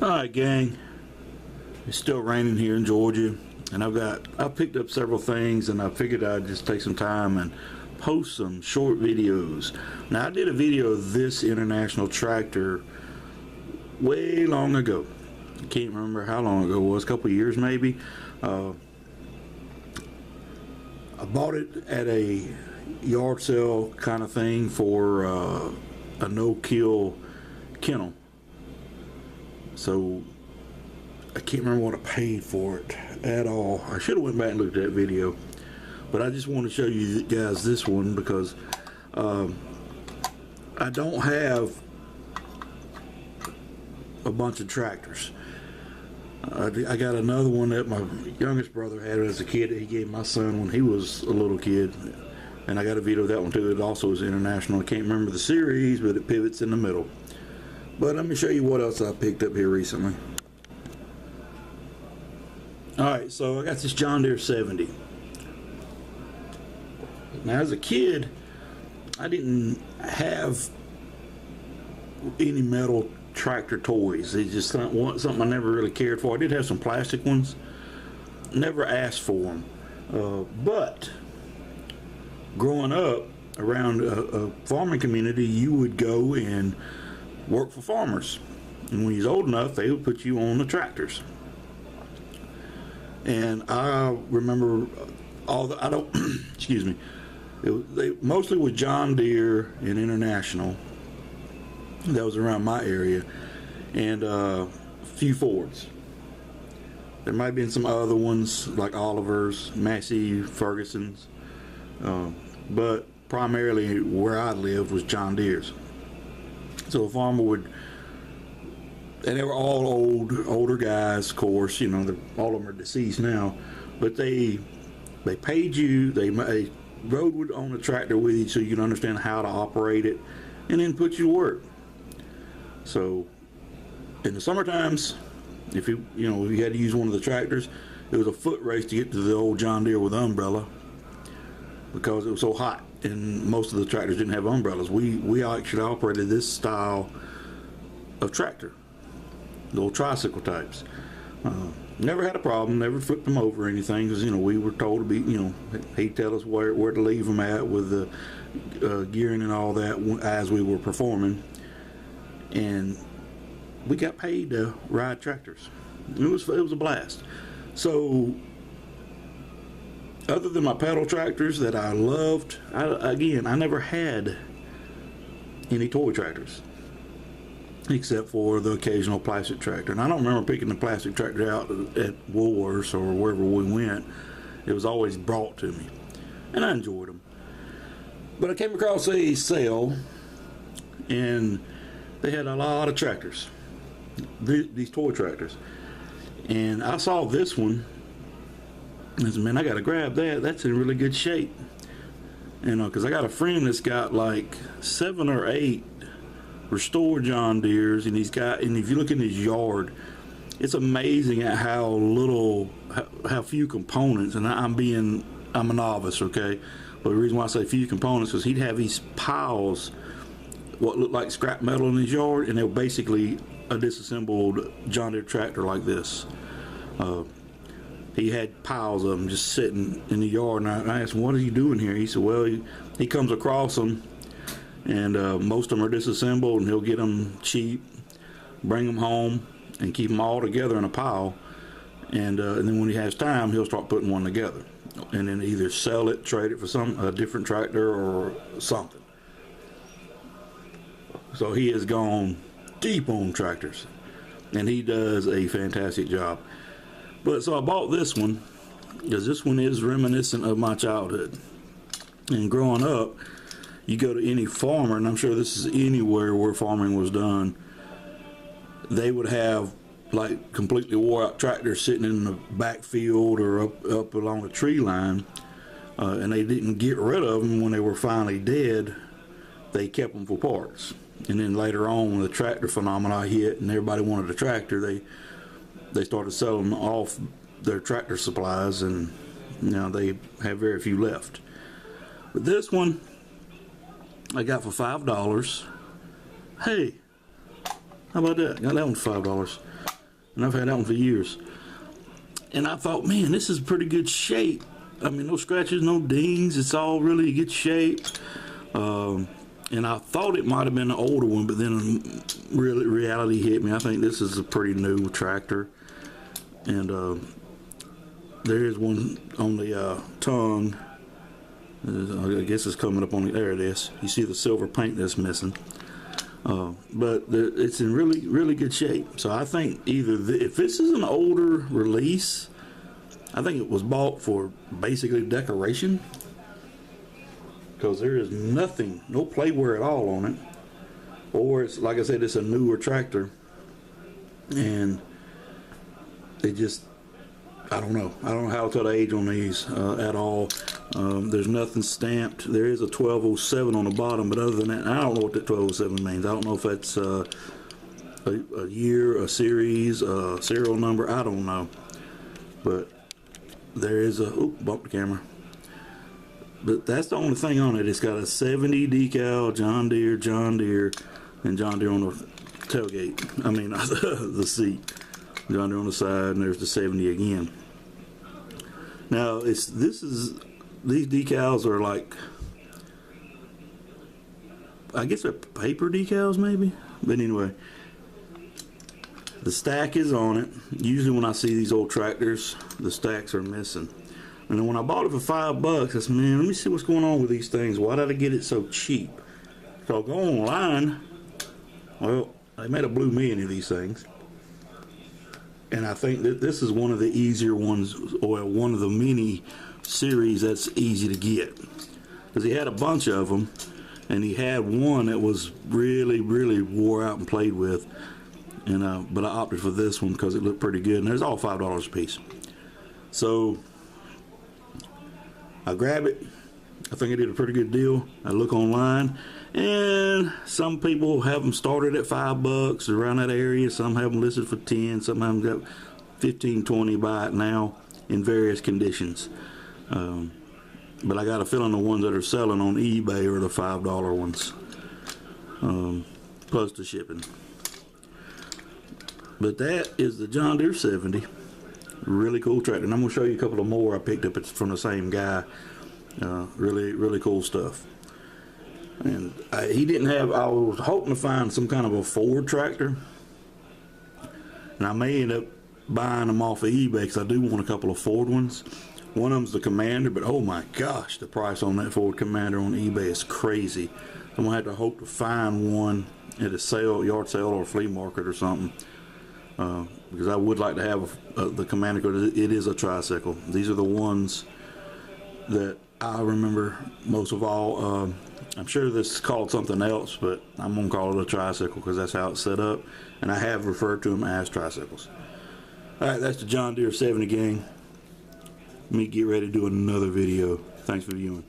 Alright, gang, it's still raining here in Georgia, and I've picked up several things, and I figured I'd just take some time and post some short videos. Now, I did a video of this international tractor way long ago. I can't remember how long ago it was, a couple of years maybe. I bought it at a yard sale kind of thing for a no-kill kennel. So I can't remember what I paid for it at all. I should have went back and looked at that video, but I just want to show you guys this one because I don't have a bunch of tractors. I got another one that my youngest brother had as a kid that he gave my son when he was a little kid, and I got a video of that one too. It also is international. I can't remember the series, but it pivots in the middle. But let me show you what else I picked up here recently. Alright, so I got this John Deere 70. Now, as a kid, I didn't have any metal tractor toys. They just something I never really cared for. I did have some plastic ones. Never asked for them. But growing up around a farming community, you would go and work for farmers, and when you're old enough, they would put you on the tractors. And I remember excuse me, they mostly was John Deere and International. That was around my area, and a few Fords. There might have been some other ones like Oliver's, Massey, Ferguson's, but primarily where I lived was John Deere's. So a farmer would, and they were all older guys, of course. You know, all of them are deceased now, but they paid you. They rode on the tractor with you so you can understand how to operate it, and then put you to work. So in the summer times, if you had to use one of the tractors, it was a foot race to get to the old John Deere with the umbrella because it was so hot. And most of the tractors didn't have umbrellas. We actually operated this style of tractor, the old tricycle types. Never had a problem, never flipped them over or anything, because we were told to be, he'd tell us where to leave them at with the gearing and all that as we were performing, and we got paid to ride tractors. It was a blast. So, other than my pedal tractors that I loved, I never had any toy tractors except for the occasional plastic tractor. And I don't remember picking the plastic tractor out at Woolworths or wherever we went. It was always brought to me, and I enjoyed them. But I came across a sale, and they had a lot of tractors, these toy tractors. And I saw this one, I said, man, I gotta grab that. That's in really good shape. Because I got a friend that's got like 7 or 8 restored John Deeres, and if you look in his yard, it's amazing at how few components. And I'm a novice, okay? But the reason why I say few components is he'd have these piles, what looked like scrap metal in his yard, and they were basically a disassembled John Deere tractor like this. He had piles of them just sitting in the yard, and I asked him, what are you doing here? He said, well, he comes across them, and most of them are disassembled, and he'll get them cheap, bring them home, and keep them all together in a pile, and then when he has time, he'll start putting one together, and then either sell it, trade it for a different tractor or something. So he has gone deep on tractors, and he does a fantastic job. But so I bought this one because this one is reminiscent of my childhood. And growing up, you go to any farmer, and I'm sure this is anywhere where farming was done, they would have like completely wore out tractors sitting in the backfield or up along the tree line, and they didn't get rid of them when they were finally dead. They kept them for parts. And then later on, when the tractor phenomena hit and everybody wanted a tractor, they started selling off their tractor supplies, and they have very few left. But this one I got for $5. Hey, how about that? Got that one for $5. and I've had that one for years. And I thought, man, this is pretty good shape. I mean, no scratches, no dings. It's all really good shape. And I thought it might have been an older one, but then really reality hit me. I think this is a pretty new tractor. And there is one on the tongue. I guess it's coming up on the, there it is. You see the silver paint that's missing. But it's in really, really good shape. So I think either if this is an older release, I think it was bought for basically decoration, because there is nothing, no play wear at all on it. Or it's, like I said, it's a newer tractor, and they just, I don't know how to tell the age on these at all. There's nothing stamped. There is a 1207 on the bottom, but other than that, I don't know what that 1207 means. I don't know if that's a year, a series, a serial number. I don't know. But there is a, oop, bumped the camera. But that's the only thing on it. It's got a 70 decal, John Deere, and John Deere on the tailgate. I mean, the seat. John Deere on the side, and there's the 70 again. Now, these decals are like, I guess they're paper decals maybe, but anyway, the stack is on it. Usually when I see these old tractors, the stacks are missing. And then when I bought it for $5, I said, man, let me see what's going on with these things. Why did I get it so cheap? So I'll go online. Well, they might have blew me any of these things. And I think that this is one of the easier ones, or one of the mini series that's easy to get. Because he had a bunch of them, and he had one that was really, really wore out and played with. And but I opted for this one because it looked pretty good, and it's all $5 a piece. So I grab it. I think I did a pretty good deal. I look online, and some people have them started at $5 around that area. Some have them listed for 10. Some have them got 15, 20. Buy it now in various conditions. But I got a feeling the ones that are selling on eBay are the $5 ones, plus the shipping. But that is the John Deere 70. Really cool tractor. And I'm going to show you a couple of more I picked up from the same guy. Really, really cool stuff. And he didn't have, I was hoping to find some kind of a Ford tractor. And I may end up buying them off of eBay because I do want a couple of Ford ones. One of them's the Commander, but oh my gosh, the price on that Ford Commander on eBay is crazy. I'm going to have to hope to find one at a sale, yard sale, or flea market or something. Because I would like to have the Commander, because it is a tricycle. These are the ones that I remember most of all. I'm sure this is called something else, but I'm going to call it a tricycle because that's how it's set up. And I have referred to them as tricycles. Alright, that's the John Deere 70 gang. Let me get ready to do another video. Thanks for viewing.